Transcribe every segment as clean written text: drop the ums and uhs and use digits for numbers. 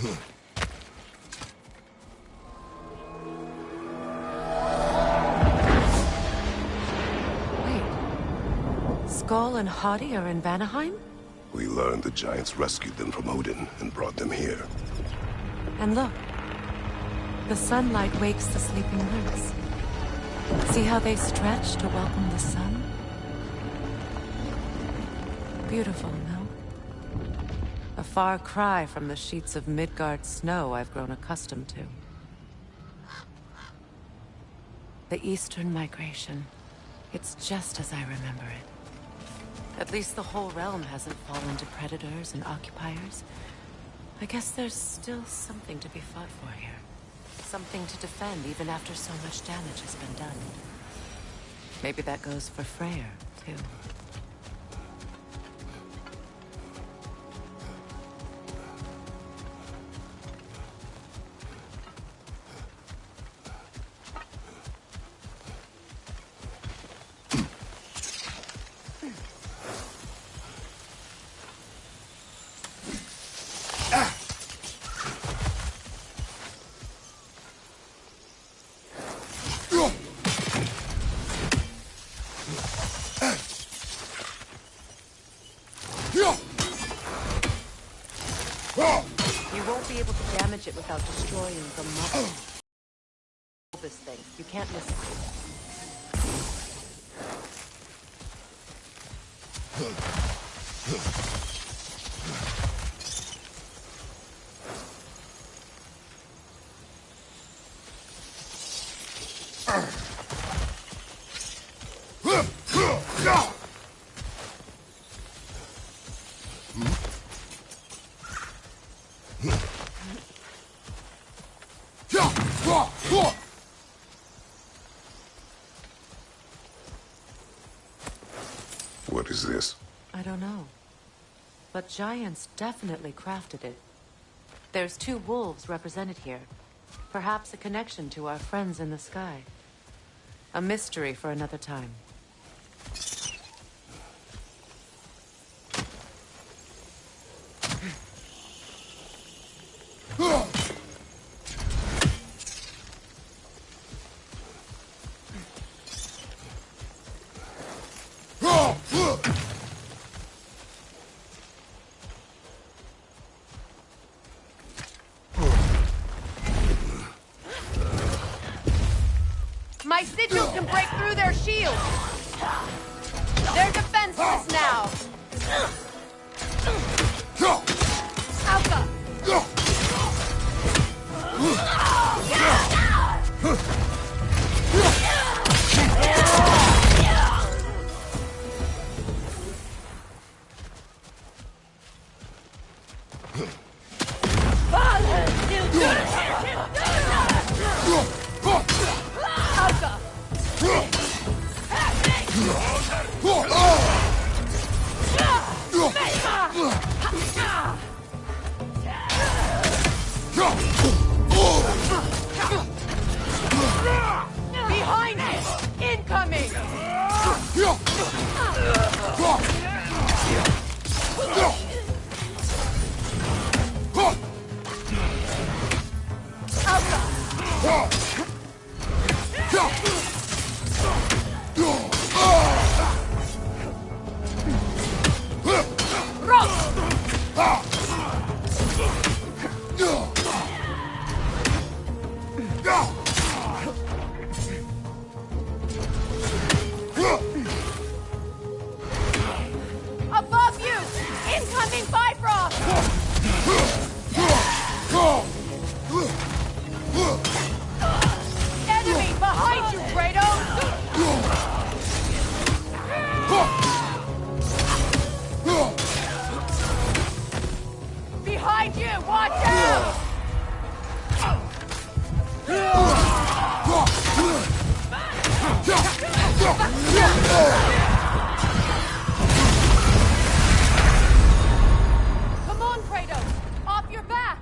Wait. Skull and Hadi are in Vanaheim? We learned the giants rescued them from Odin and brought them here. And look. The sunlight wakes the sleeping roots. See how they stretch to welcome the sun? Beautiful, no? A far cry from the sheets of Midgard snow I've grown accustomed to. The Eastern migration. It's just as I remember it. At least the whole realm hasn't fallen to predators and occupiers. I guess there's still something to be fought for here. Something to defend even after so much damage has been done. Maybe that goes for Freyr, too. You won't be able to damage it without destroying the mother. This thing, you can't miss What is this? I don't know. But giants definitely crafted it. There's 2 wolves represented here. Perhaps a connection to our friends in the sky. A mystery for another time. My sigils can break through their shields! They're defenseless now! Alpha! Behind it! Incoming! Above you! Incoming Bifrost! Enemy behind you, Kratos! Behind you! Watch out! Come on, Kratos! Off your back!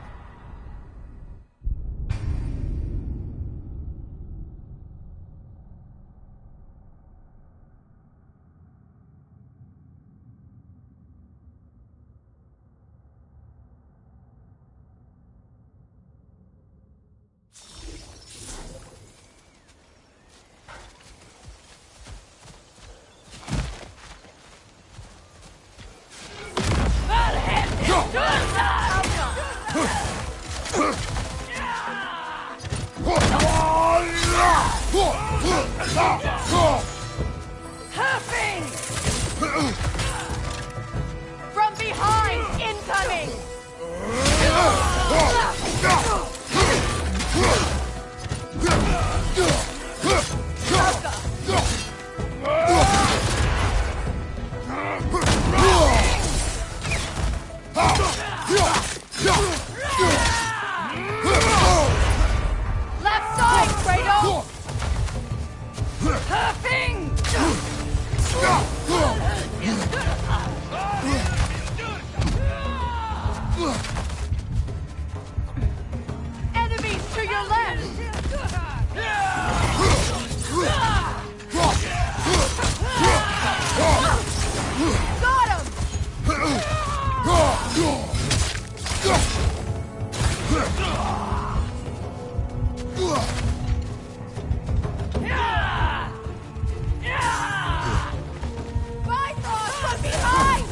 Bifrost from behind!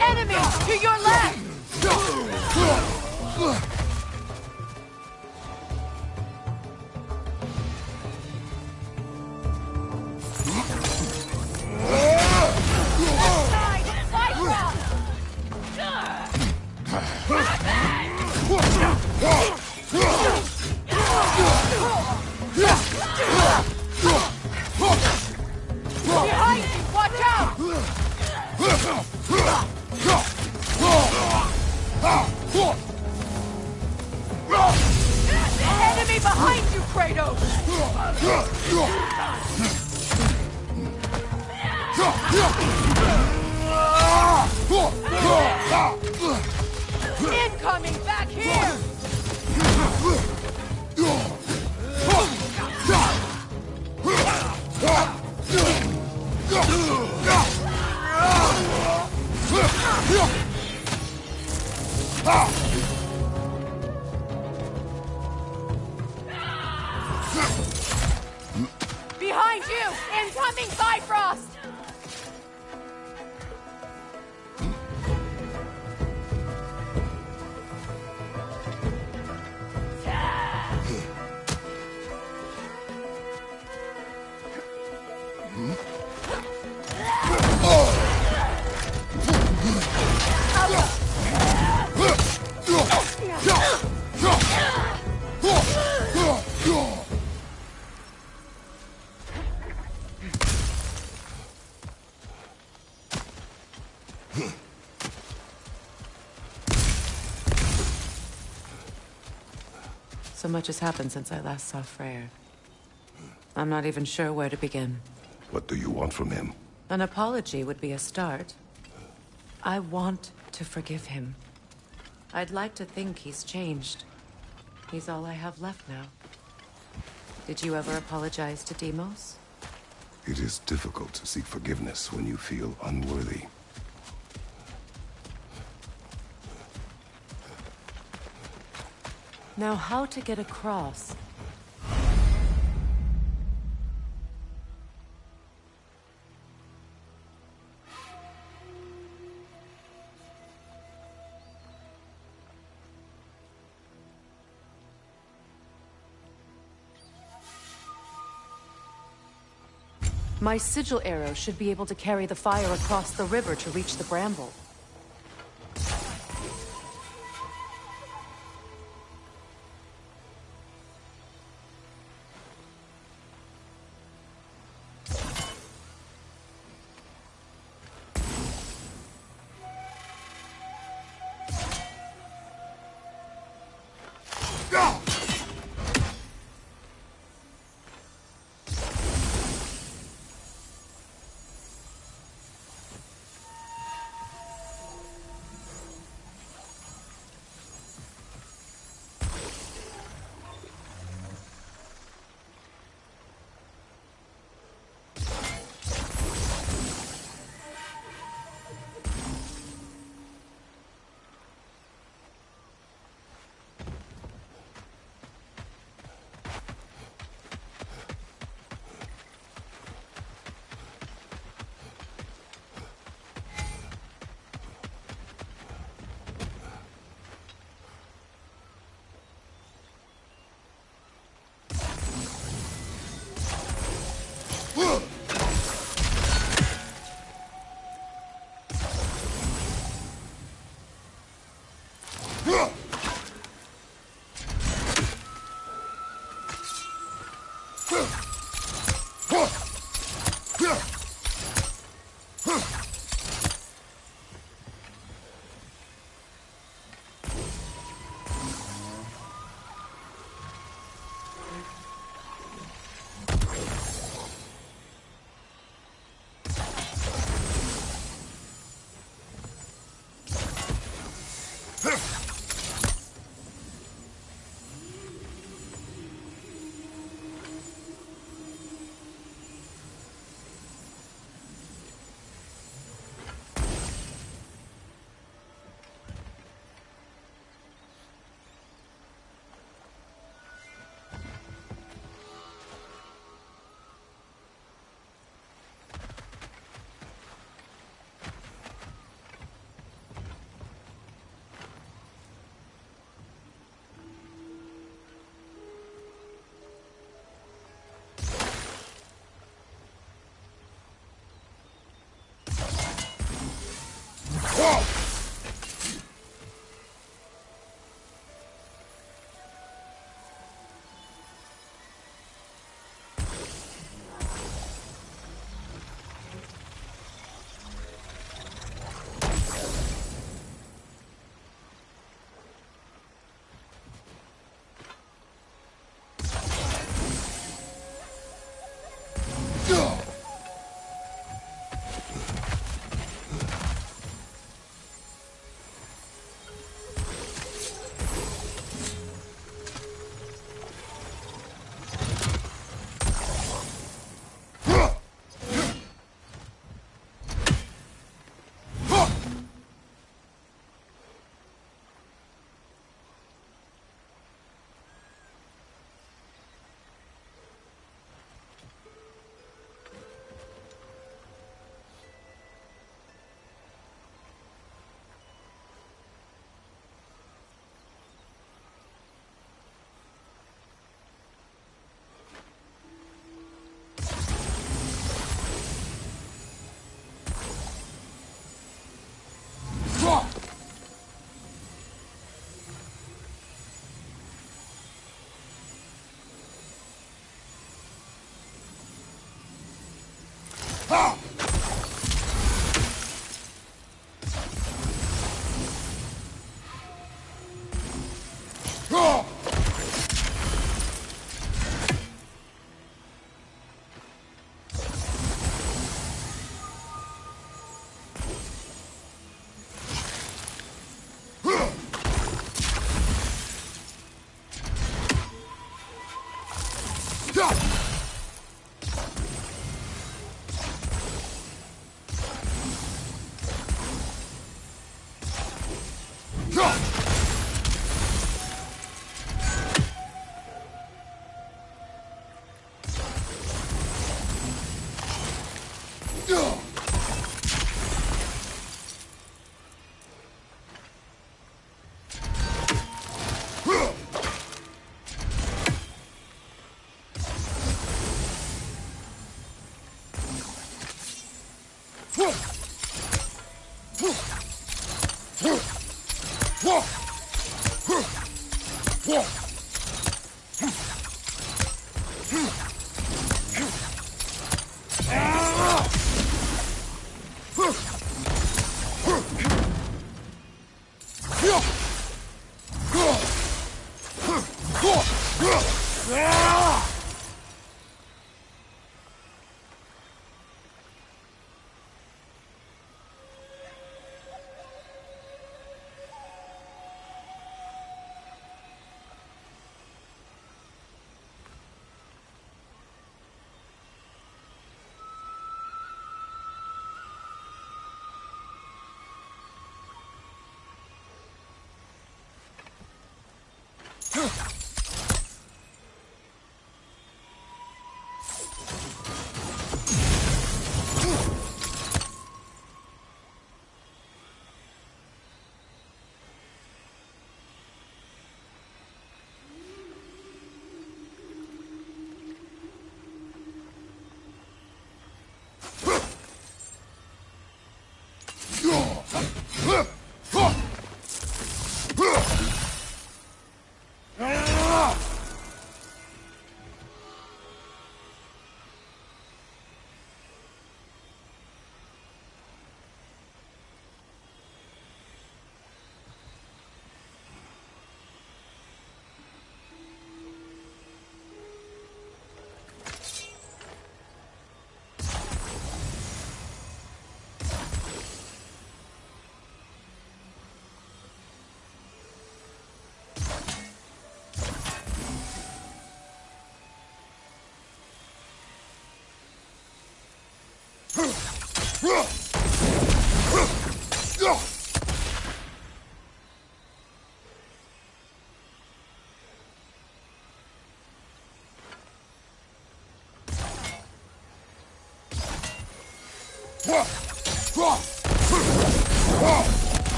Enemy to your left! Behind you! Watch out! Enemy behind you, Kratos! Incoming back here! Behind you! Incoming Bifrost! So much has happened since I last saw Freyr. I'm not even sure where to begin. What do you want from him? An apology would be a start. I want to forgive him. I'd like to think he's changed. He's all I have left now. Did you ever apologize to Deimos? It is difficult to seek forgiveness when you feel unworthy. Now, how to get across? My sigil arrow should be able to carry the fire across the river to reach the bramble.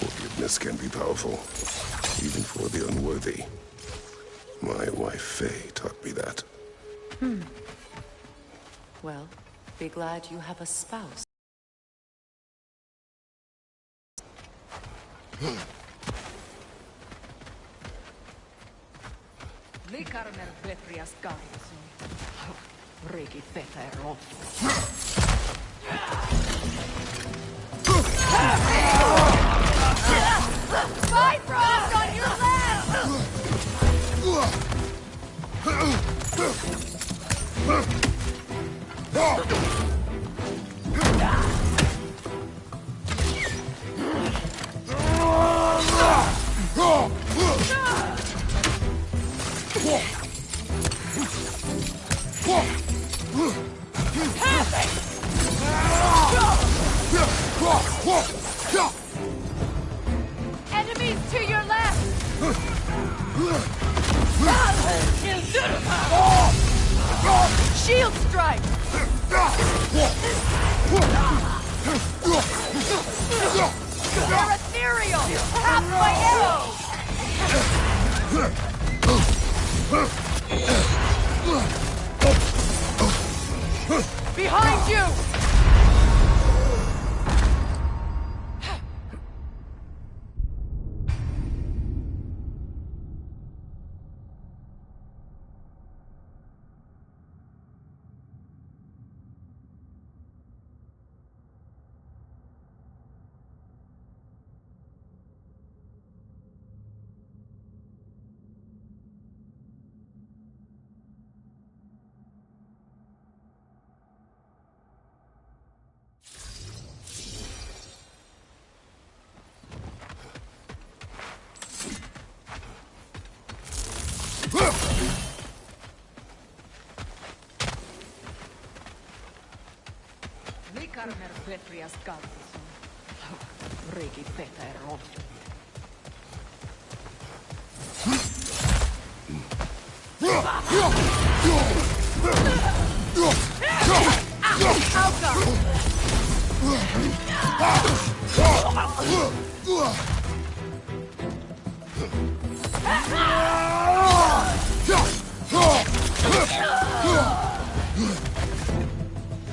Forgiveness can be powerful, even for the unworthy. My wife, Faye, taught me that. Well, be glad you have a spouse. Likarmer vetrias garrison. Regi feter Bifrost on your left! Enemies to your left! Shield strike! They're ethereal! Half my arrows! Behind you! Likarmer vetrias garrison. Regi feter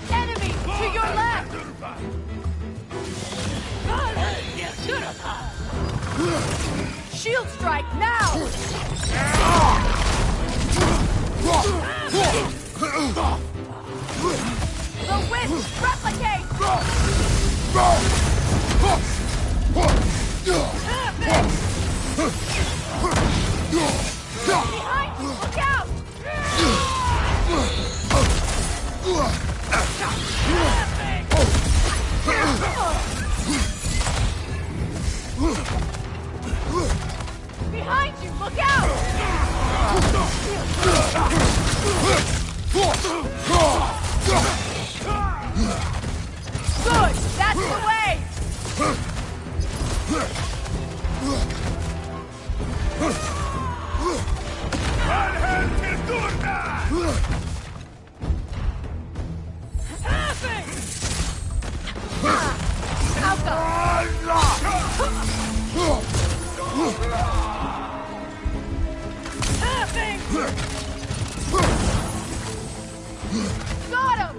Enemy to your left! Shield strike now! The wisp replicate! Behind you, look out! Behind you, look out! Good, that's the way! Got him!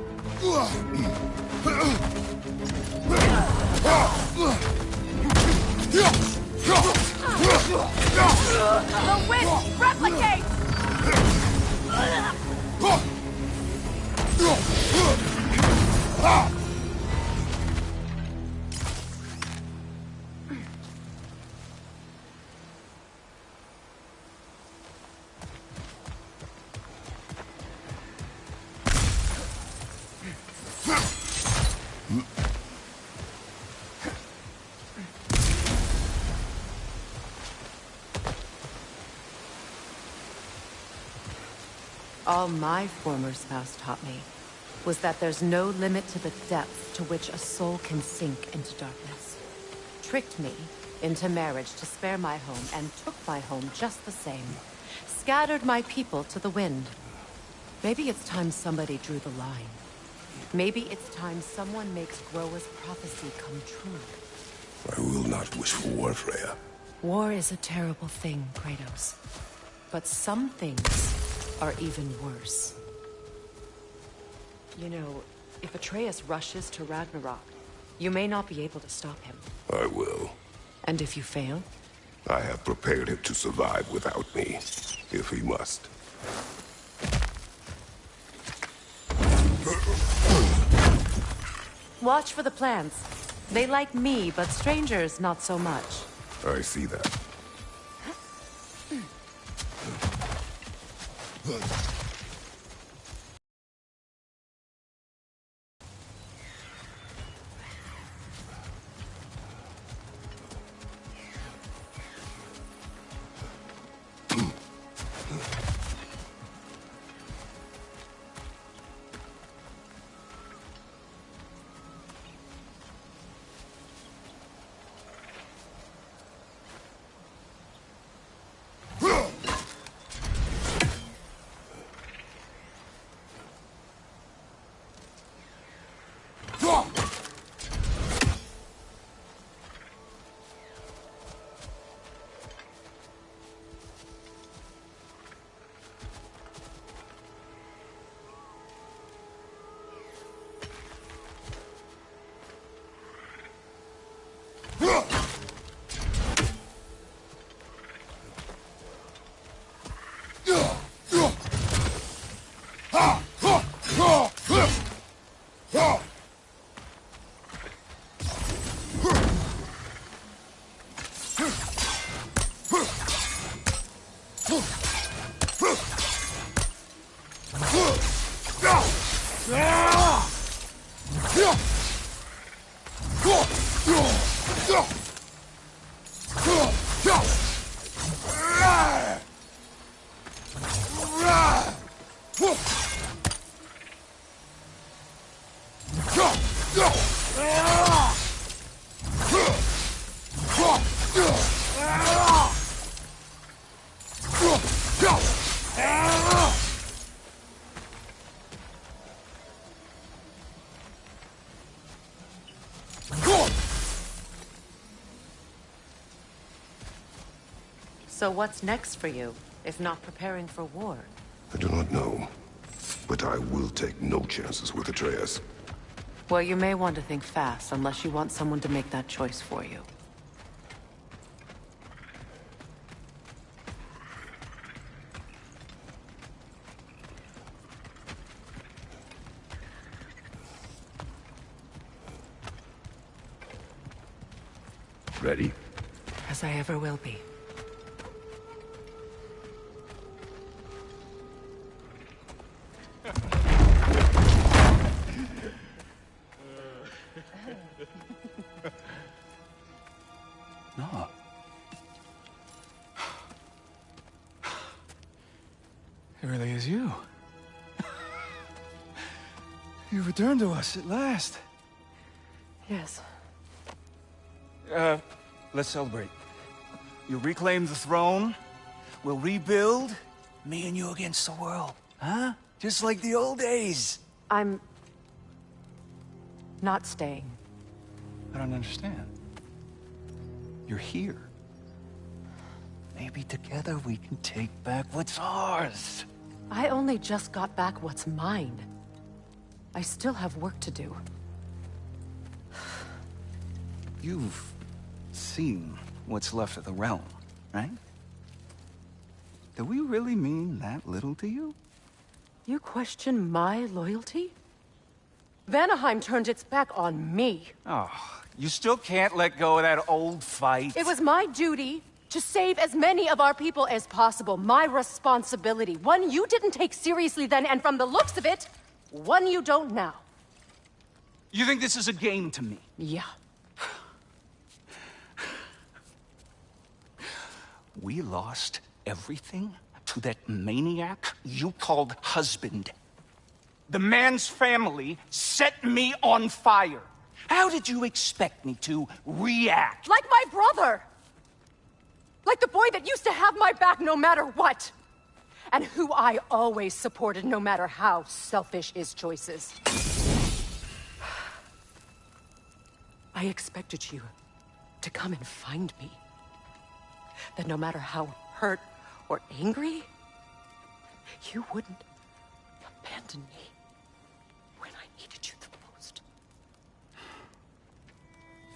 The wisp replicate! All my former spouse taught me. was that there's no limit to the depth to which a soul can sink into darkness. Tricked me into marriage to spare my home, and took my home just the same. Scattered my people to the wind. Maybe it's time somebody drew the line. Maybe it's time someone makes Groa's prophecy come true. I will not wish for war, Freya. War is a terrible thing, Kratos. But some things are even worse. You know, if Atreus rushes to Ragnarok, you may not be able to stop him. I will. And if you fail? I have prepared him to survive without me, if he must. Watch for the plants. They like me, but strangers not so much. I see that. So what's next for you, if not preparing for war? I do not know, but I will take no chances with Atreus. Well, you may want to think fast, unless you want someone to make that choice for you. Ready? As I ever will be. No. It really is you. You returned to us at last. Yes. Let's celebrate. You reclaim the throne. We'll rebuild. Me and you against the world. Huh? Just like the old days. I'm... not staying. I don't understand. You're here. Maybe together we can take back what's ours. I only just got back what's mine. I still have work to do. You've seen what's left of the realm, right? Do we really mean that little to you? You question my loyalty? Vanaheim turned its back on me. Oh, you still can't let go of that old fight. It was my duty to save as many of our people as possible. My responsibility. One you didn't take seriously then, and from the looks of it, one you don't now. You think this is a game to me? Yeah. We lost everything to that maniac you called husband. The man's family set me on fire. How did you expect me to react? Like my brother! Like the boy that used to have my back no matter what! And who I always supported no matter how selfish his choices. I expected you to come and find me. That no matter how hurt or angry, you wouldn't abandon me when I needed you the most.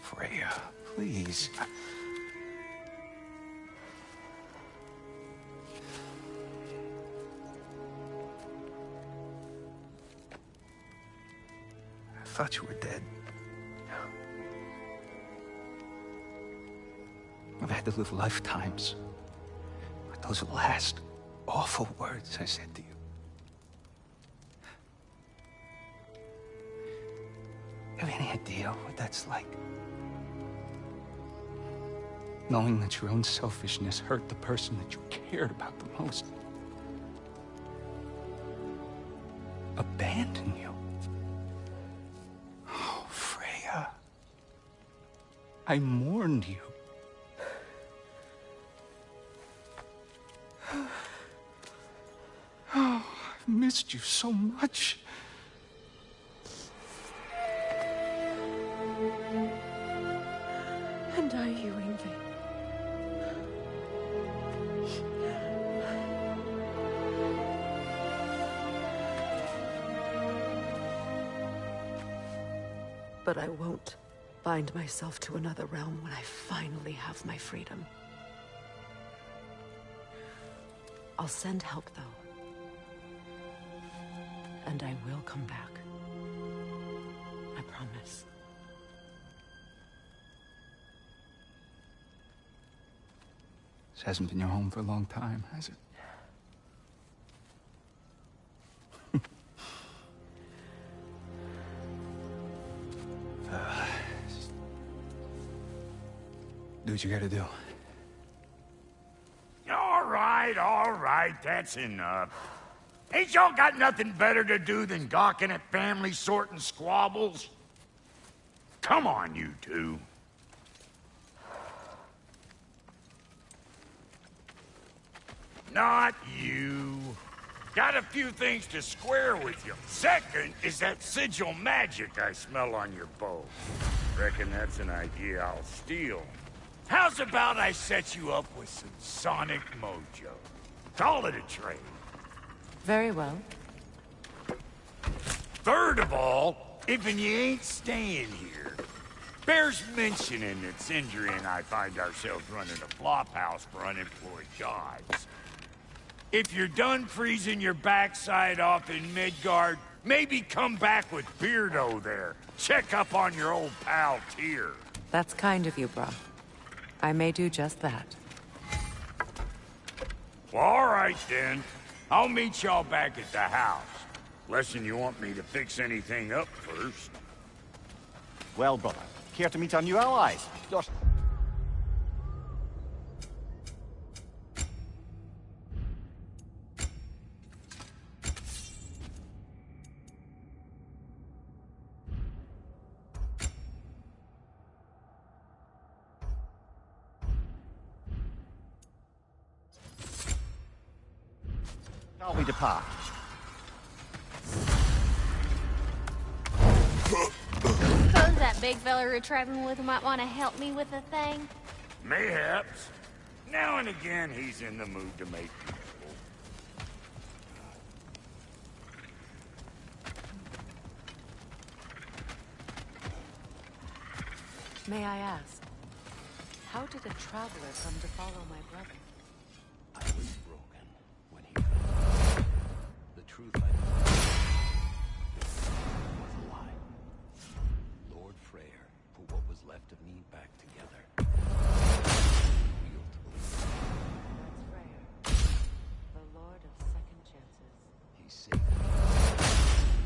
Freya, please. I thought you were dead. I've had to live lifetimes with those last awful words I said to you. Have any idea what that's like? Knowing that your own selfishness hurt the person that you cared about the most. Abandon you. Oh, Freya. I mourned you. Oh, I've missed you so much. And I you, Ingvi. But I won't bind myself to another realm when I finally have my freedom. I'll send help, though. And I will come back. I promise. This hasn't been your home for a long time, has it? Do what you gotta do. All right, that's enough. Ain't y'all got nothing better to do than gawking at family sorting squabbles? Come on, you two. Not you. Got a few things to square with you. Second is that sigil magic I smell on your bow. Reckon that's an idea I'll steal. How's about I set you up with some sonic mojo? Call it a trade. Very well. Third of all, if you ain't staying here, bears mentioning that Sindri and I find ourselves running a flop house for unemployed gods. If you're done freezing your backside off in Midgard, maybe come back with Beardo there. Check up on your old pal Tyr. That's kind of you, bro. I may do just that. Well, all right then. I'll meet y'all back at the house. Less'n you want me to fix anything up first. Well, brother, care to meet our new allies? Shall we depart? Suppose that big fella we're traveling with might want to help me with a thing. Mayhaps. Now and again, he's in the mood to make people. May I ask, how did a traveler come to follow my brother? I was broken when he fell. The truth I was a lie. Lord Freyr put what was left of me back together. Wheel to the That's Freyr, the Lord of Second Chances. He saved me.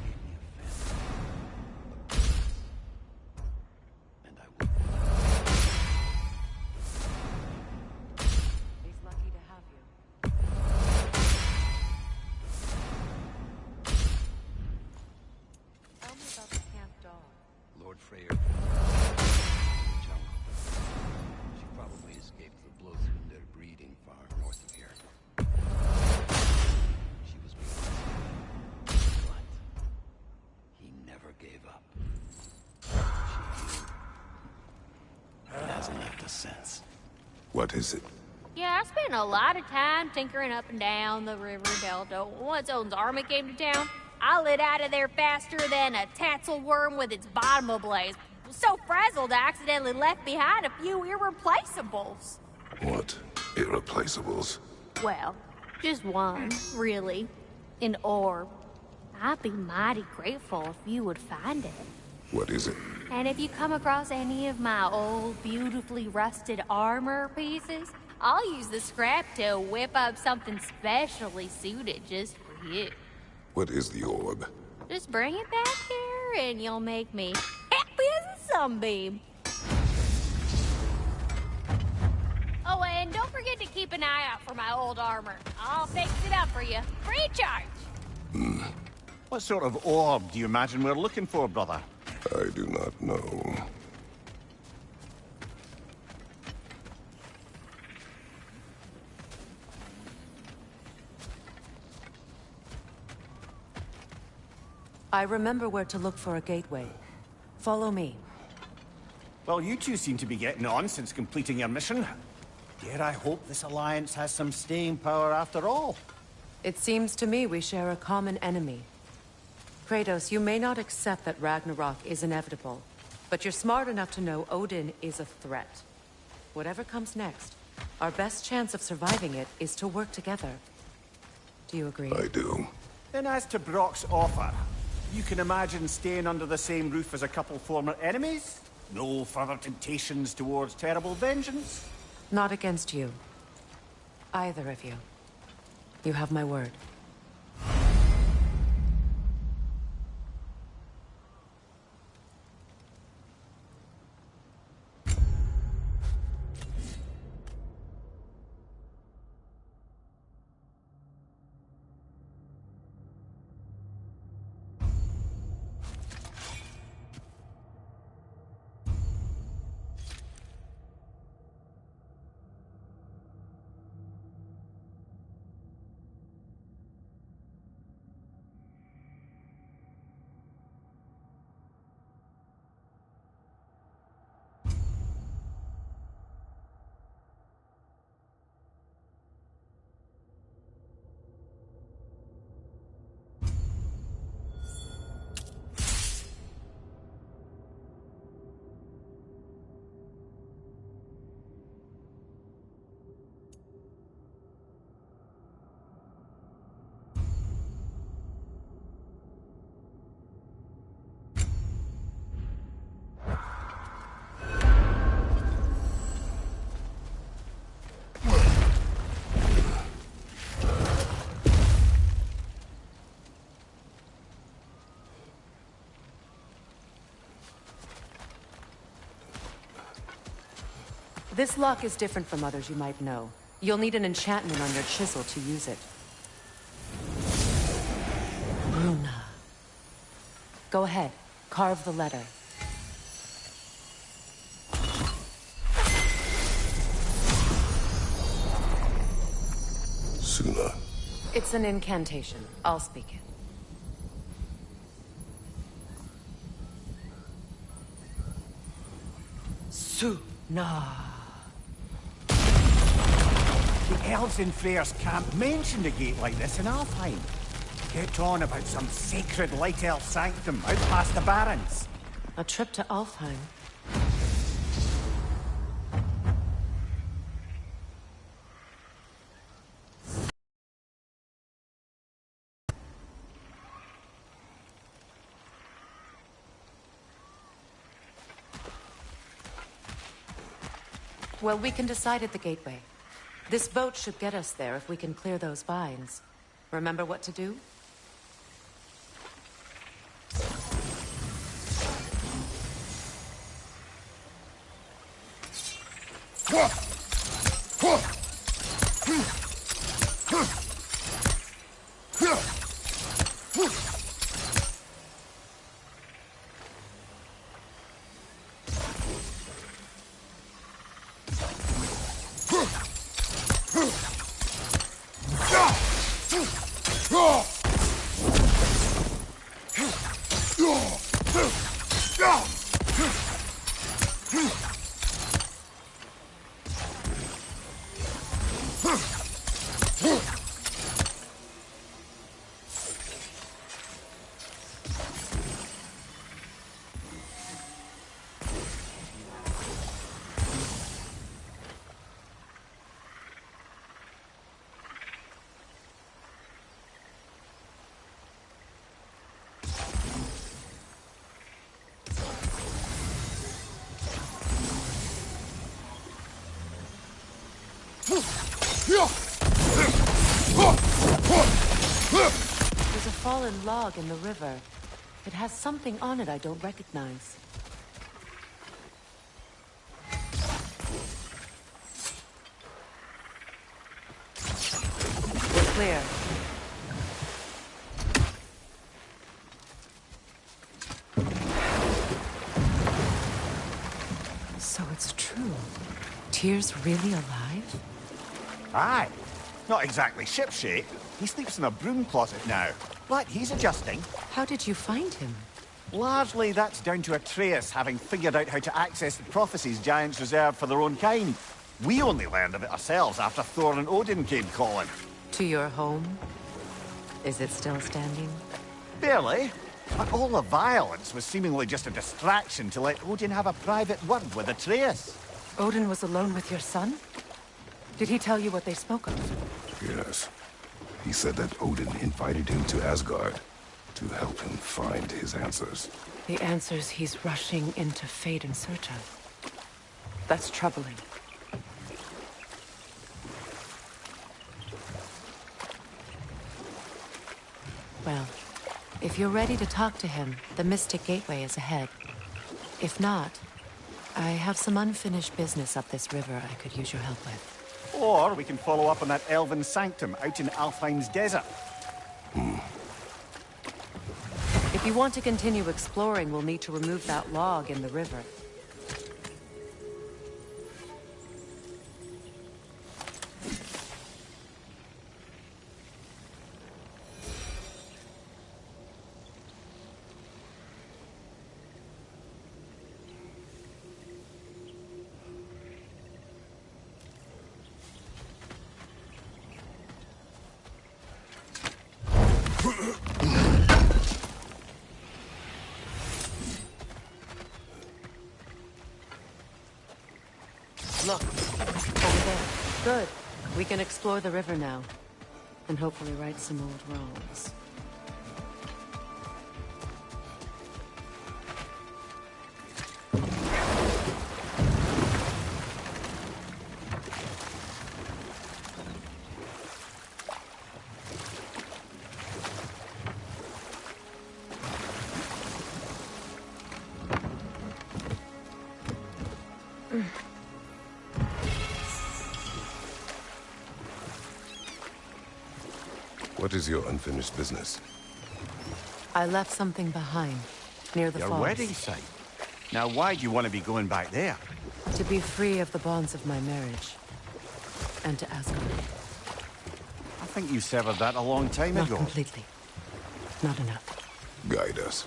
Gave me a family. A purpose. And I will. He's lucky to have you. What is it? Yeah, I spent a lot of time tinkering up and down the river delta. Once Odin's army came to town, I lit out of there faster than a tassel worm with its bottom ablaze. So frazzled, I accidentally left behind a few irreplaceables. What? Irreplaceables? Well, just one, really. An orb. I'd be mighty grateful if you would find it. What is it? And if you come across any of my old, beautifully rusted armor pieces, I'll use the scrap to whip up something specially suited just for you. What is the orb? Just bring it back here and you'll make me happy as a sunbeam. Oh, and don't forget to keep an eye out for my old armor. I'll fix it up for you, free of charge. What sort of orb do you imagine we're looking for, brother? I do not know. I remember where to look for a gateway. Follow me. Well, you two seem to be getting on since completing your mission. Dare I hope this alliance has some staying power after all? It seems to me we share a common enemy. Kratos, you may not accept that Ragnarok is inevitable, but you're smart enough to know Odin is a threat. Whatever comes next, our best chance of surviving it is to work together. Do you agree? I do. Then as to Brock's offer, you can imagine staying under the same roof as a couple former enemies? No further temptations towards terrible vengeance? Not against you. Either of you. You have my word. This lock is different from others you might know. You'll need an enchantment on your chisel to use it. Bruna. Go ahead. Carve the letter. Suna. It's an incantation. I'll speak it. Suna. The elves in Freyr's camp mentioned a gate like this in Alfheim. Get on about some sacred light elf sanctum out past the Barrens. A trip to Alfheim. Well, we can decide at the gateway. This boat should get us there if we can clear those vines. Remember what to do? There's a fallen log in the river. It has something on it I don't recognize. We're clear. So it's true. Tyr's really alive? Aye. Not exactly shipshape. He sleeps in a broom closet now. But he's adjusting. How did you find him? Largely, that's down to Atreus having figured out how to access the prophecies giants reserved for their own kind. We only learned of it ourselves after Thor and Odin came calling. To your home? Is it still standing? Barely. But all the violence was seemingly just a distraction to let Odin have a private word with Atreus. Odin was alone with your son? Did he tell you what they spoke of? Yes. He said that Odin invited him to Asgard to help him find his answers. The answers he's rushing into fate in search of. That's troubling. Well, if you're ready to talk to him, the Mystic Gateway is ahead. If not, I have some unfinished business up this river I could use your help with. Or we can follow up on that elven sanctum out in Alfheim's desert. If you want to continue exploring, we'll need to remove that log in the river. Look, over there. Good. We can explore the river now. And hopefully right some old wrongs. What is your unfinished business? I left something behind, near the Your falls. wedding site. Now, why do you want to be going back there? To be free of the bonds of my marriage. And to Asgard. I think you severed that a long time Not ago. completely. Not enough. Guide us.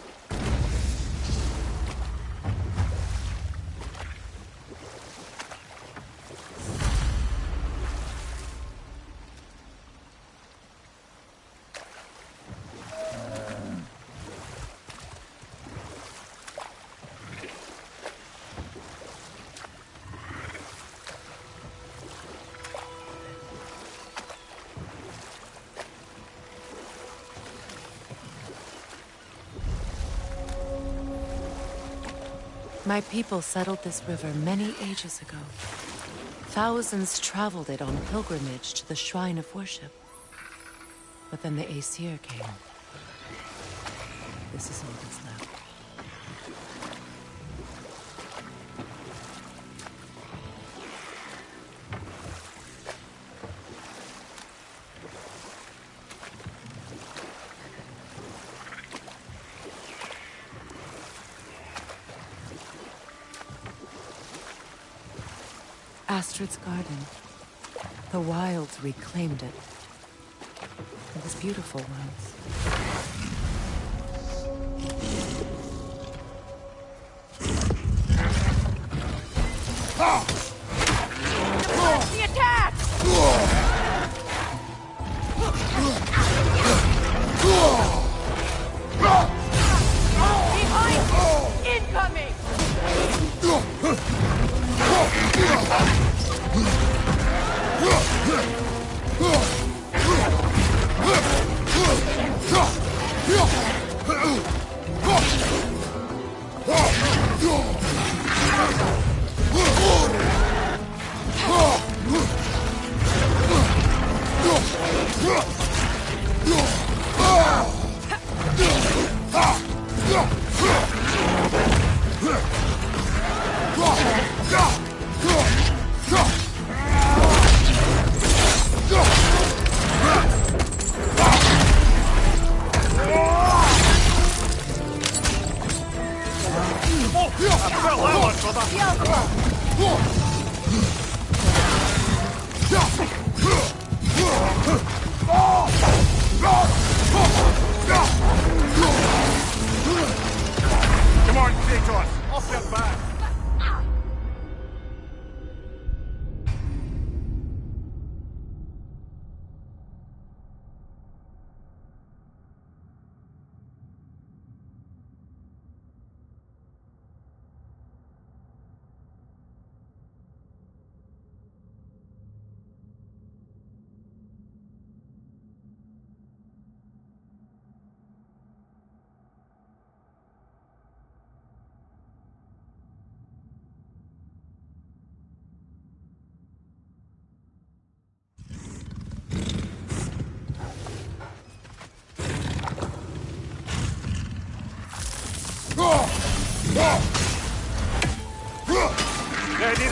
My people settled this river many ages ago. Thousands traveled it on pilgrimage to the shrine of worship. But then the Aesir came. This is all that's left. Astrid's garden. The wilds reclaimed it. It was beautiful once. The attack!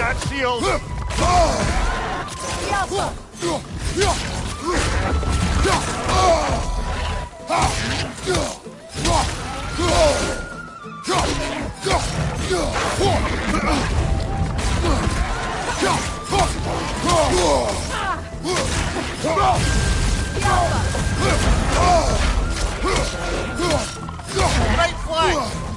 that shield! Right flank!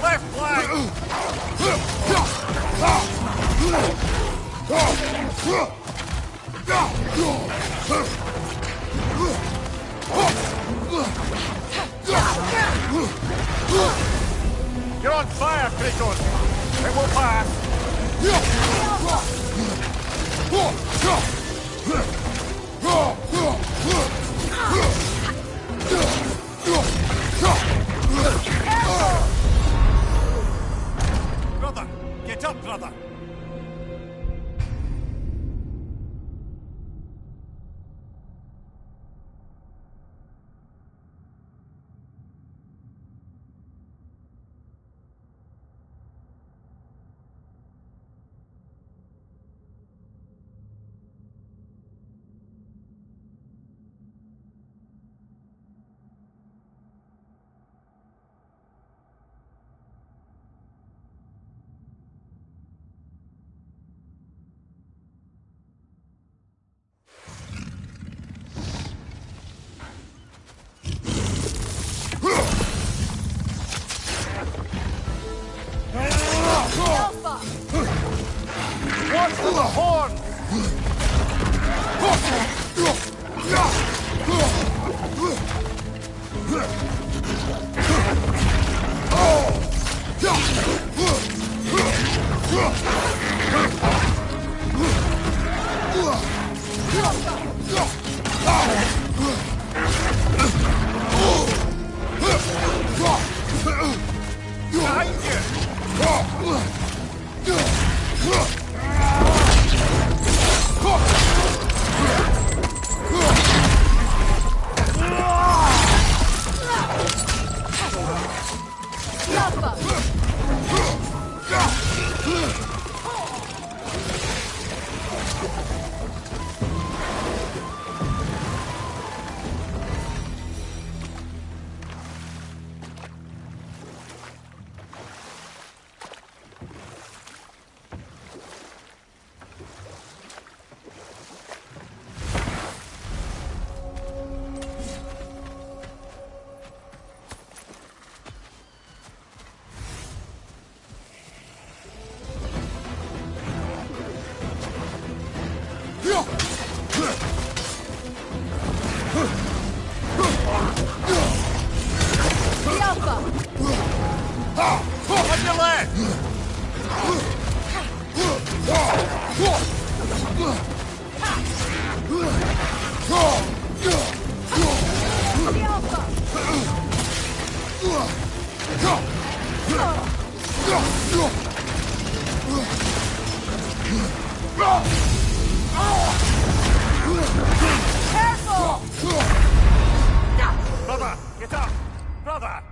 Left flank! You're on fire, Kratos! It will pass! Brother! Get up, brother! Watch for the horn! Behind On your left! Careful! Brother, get up! Brother!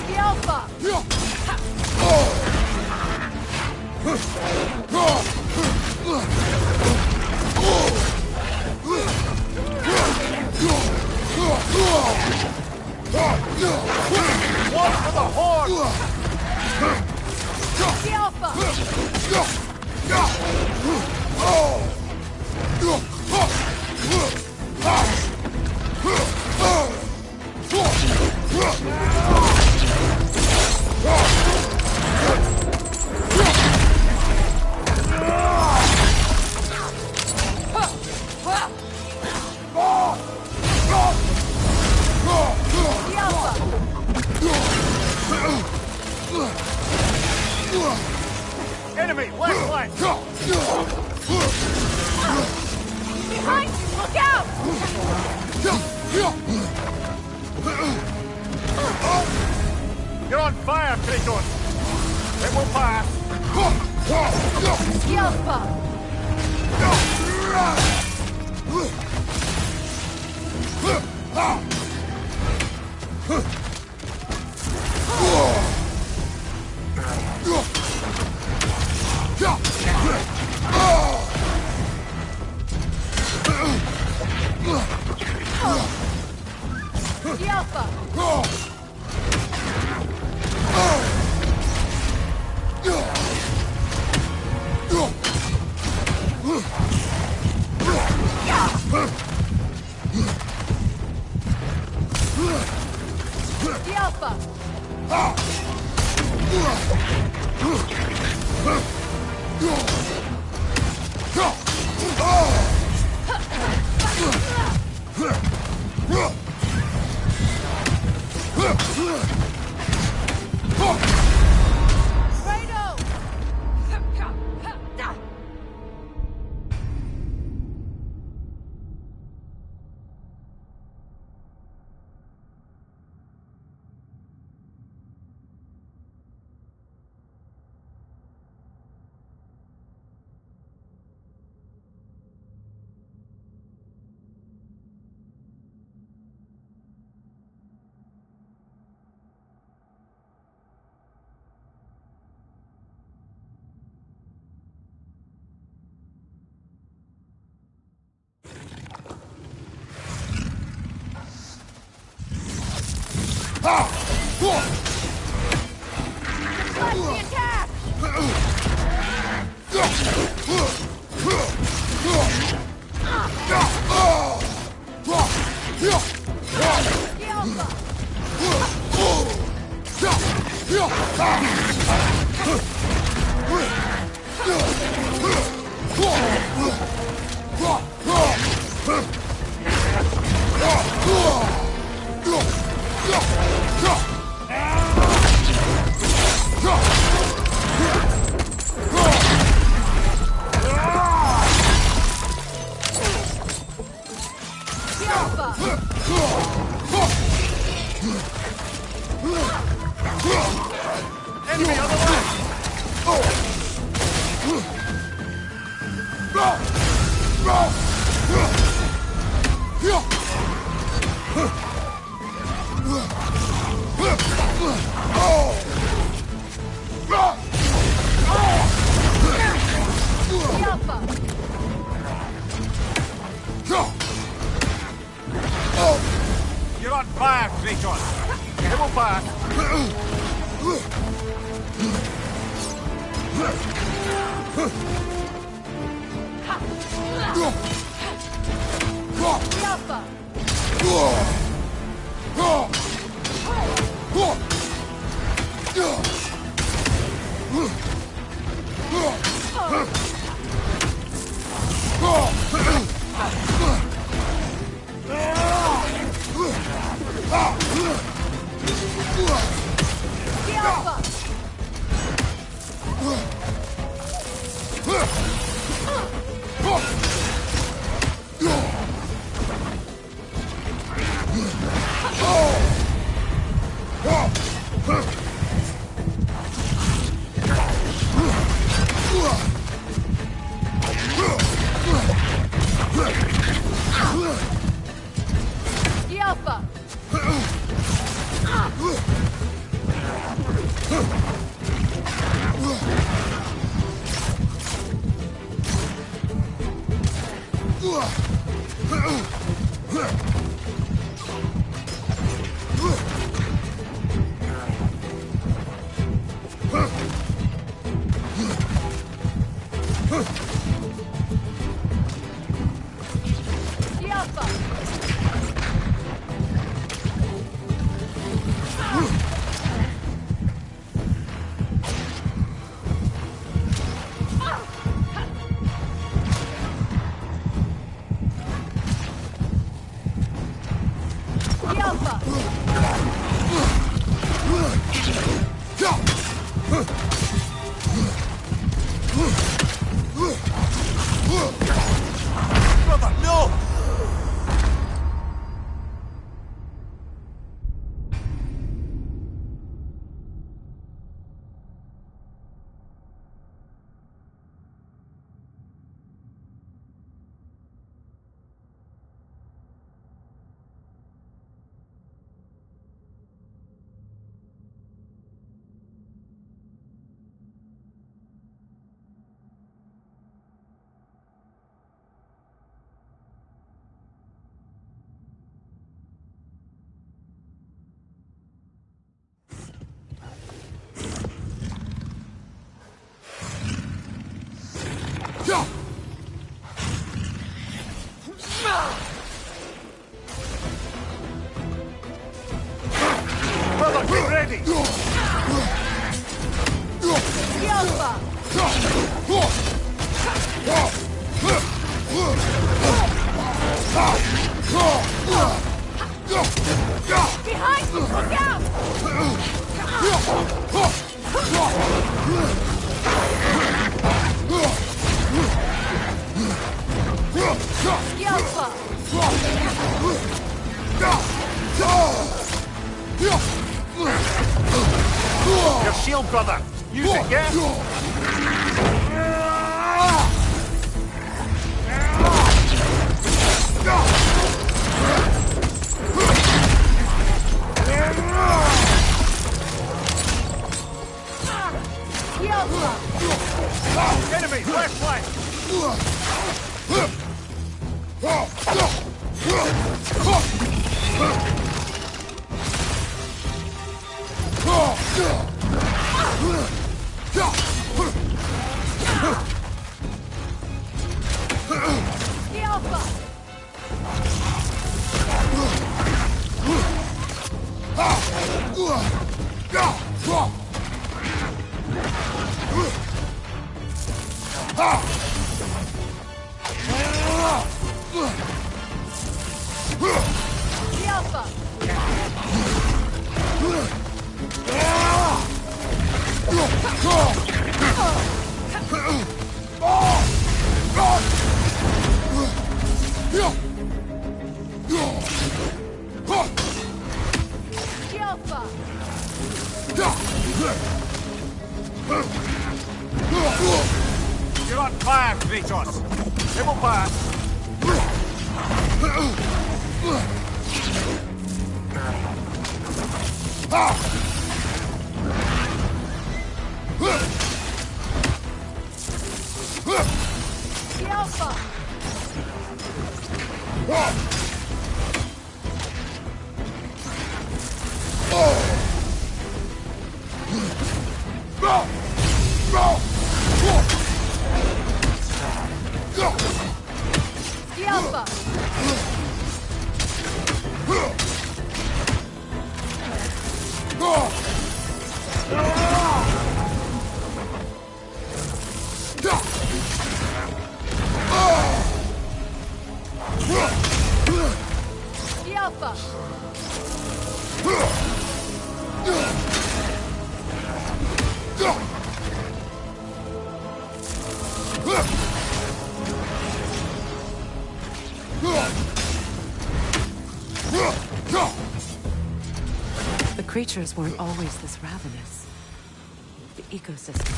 The Alpha! Watch for the horn! Enemy, left flank! Behind you! Look out! You're on fire, Kratos! It will pass! Yelpa! Yelpa! Yelpa! Let's the attack! Enemy on the left! You're on fire, Kratos! It will pass! Brother, no! Brother, get ready! Behind you! Look out! Your shield, brother! Use it, yeah? Enemy, left flank! You're on fire, Kratos! Level pass! The creatures weren't always this ravenous. The ecosystem,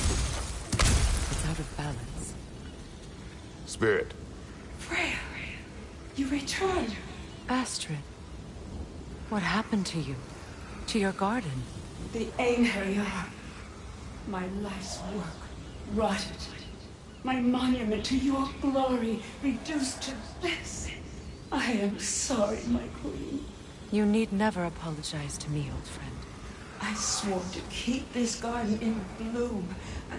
it's out of balance. Spirit. Freya, you returned. Astrid, what happened to you? To your garden? The Einherjar. My life's work rotted. My monument to your glory reduced to this. I am sorry, my queen. You need never apologize to me, old friend. I swore to keep this garden in bloom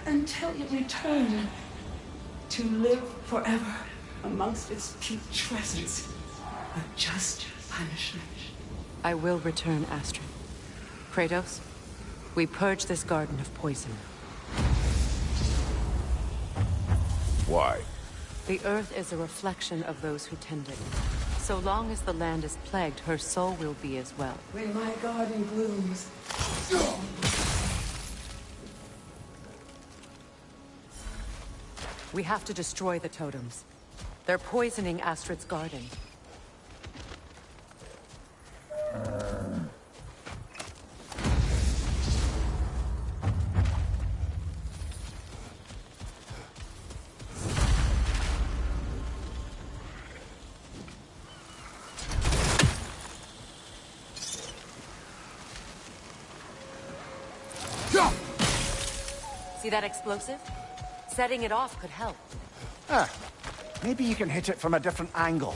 until you return. to live forever amongst its putrescence. A just punishment. I will return, Astrid. Kratos, we purge this garden of poison. Why? The earth is a reflection of those who tend it. So long as the land is plagued, her soul will be as well. When my garden blooms, We have to destroy the totems. They're poisoning Astrid's garden. See that explosive? Setting it off could help. Ah, maybe you can hit it from a different angle.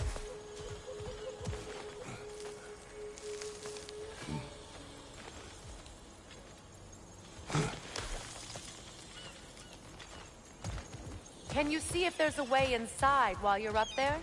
Can you see if there's a way inside while you're up there?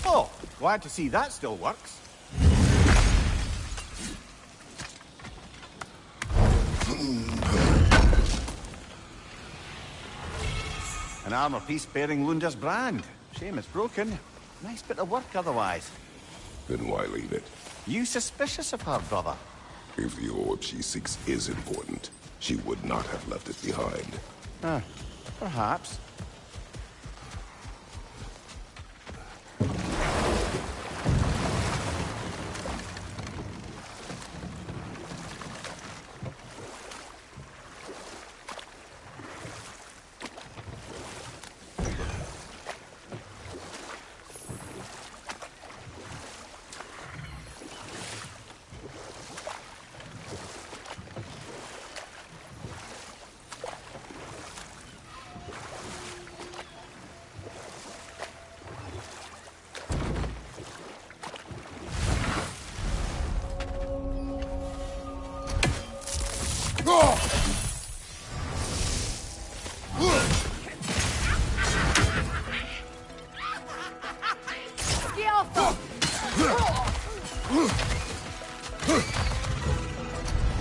Oh, glad to see that still works. An armor piece bearing Lunda's brand. Shame it's broken. Nice bit of work otherwise. Then why leave it? You suspicious of her, brother? If the orb she seeks is important, she would not have left it behind. Perhaps.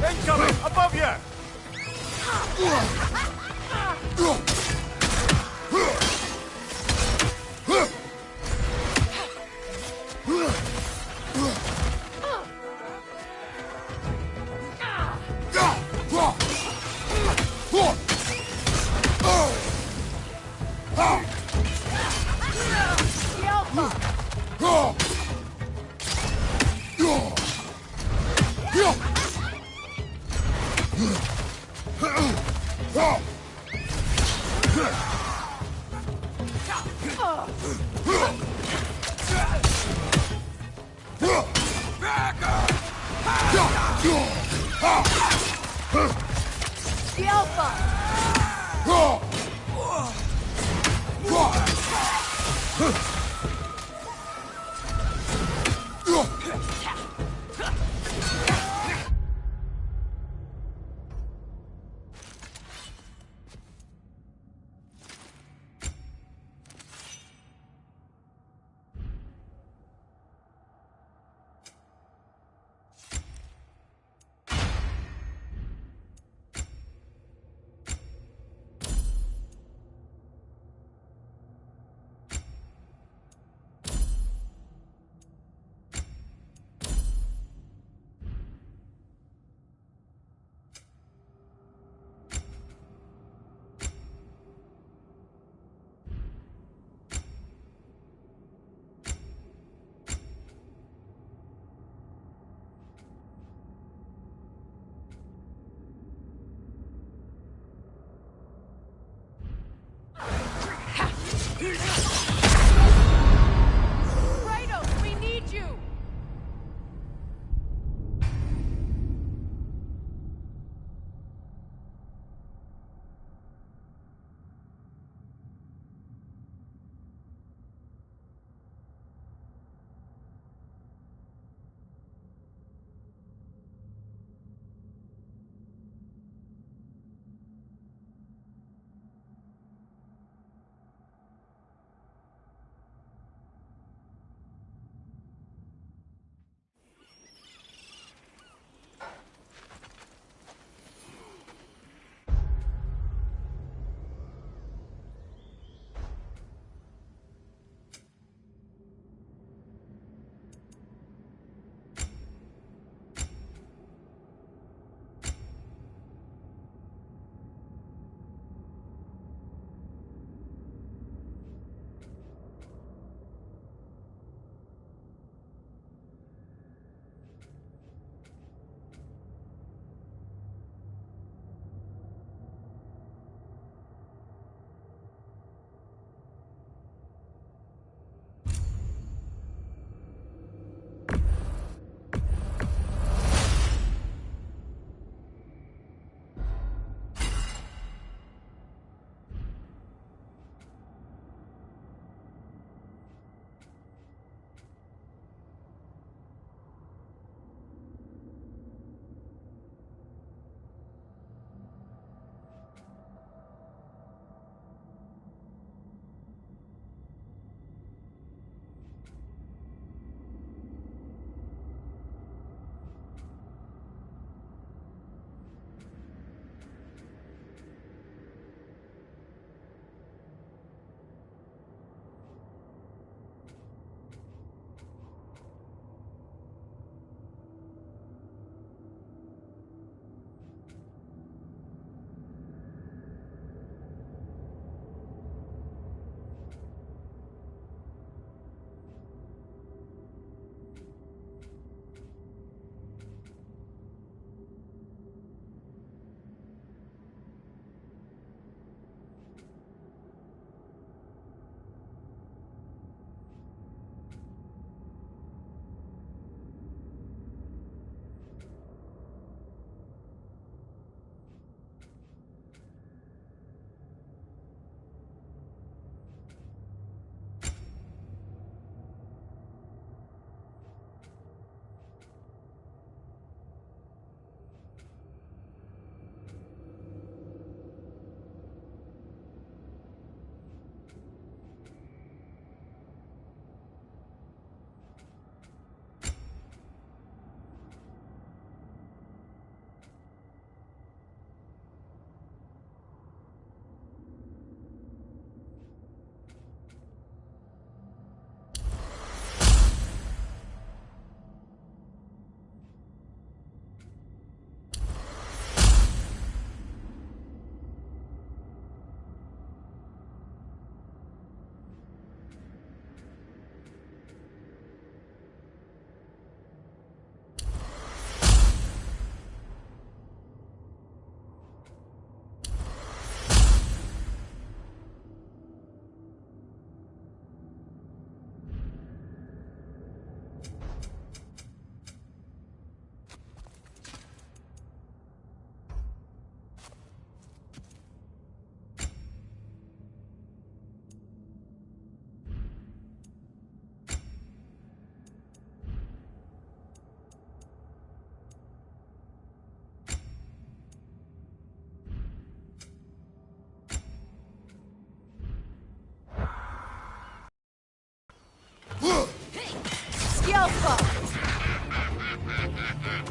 Incoming! Above you!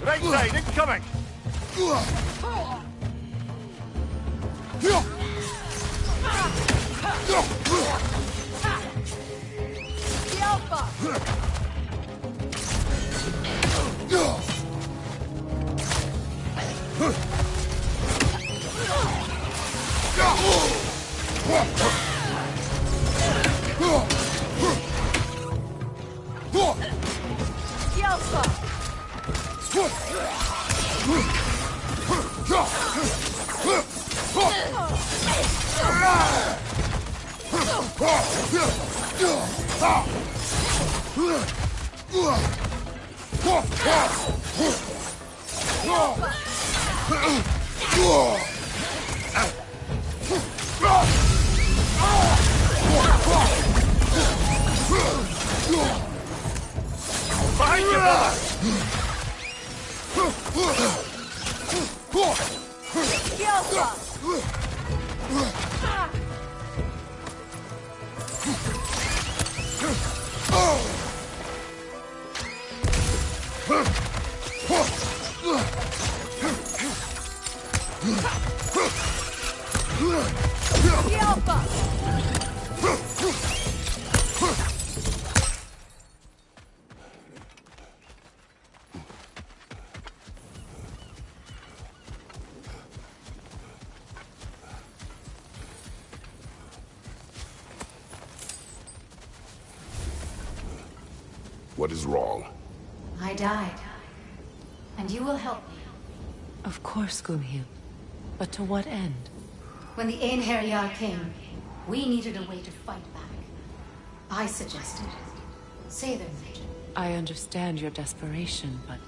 Right side, incoming! Behind you, brother! What is wrong? I died. And you will help me. Of course, Gumhil. But to what end? When the Einherjar came, we needed a way to fight back. I suggested Sather magic. I understand your desperation, but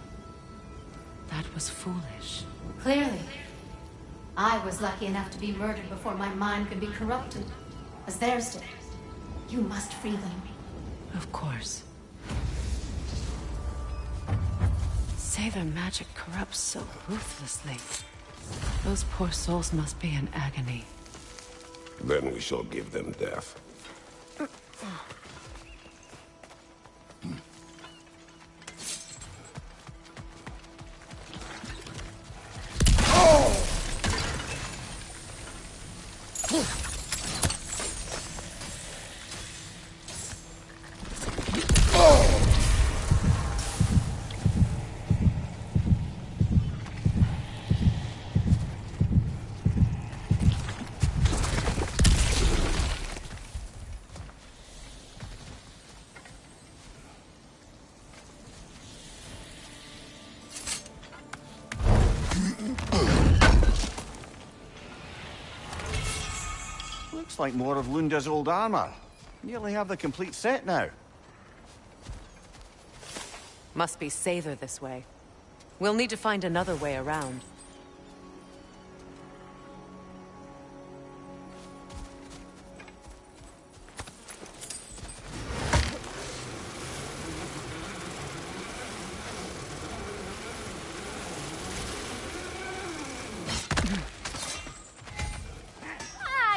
that was foolish. Clearly. I was lucky enough to be murdered before my mind could be corrupted, as theirs did. You must free them. Of course. Say their magic corrupts so ruthlessly. Those poor souls must be in agony. Then we shall give them death. Looks like more of Lunda's old armor. Nearly have the complete set now. Must be Sather this way. We'll need to find another way around.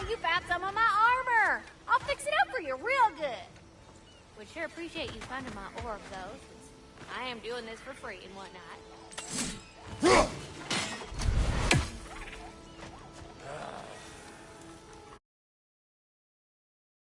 You found some of my armor. I'll fix it up for you real good. Would sure appreciate you finding my orb, though, since I am doing this for free and whatnot.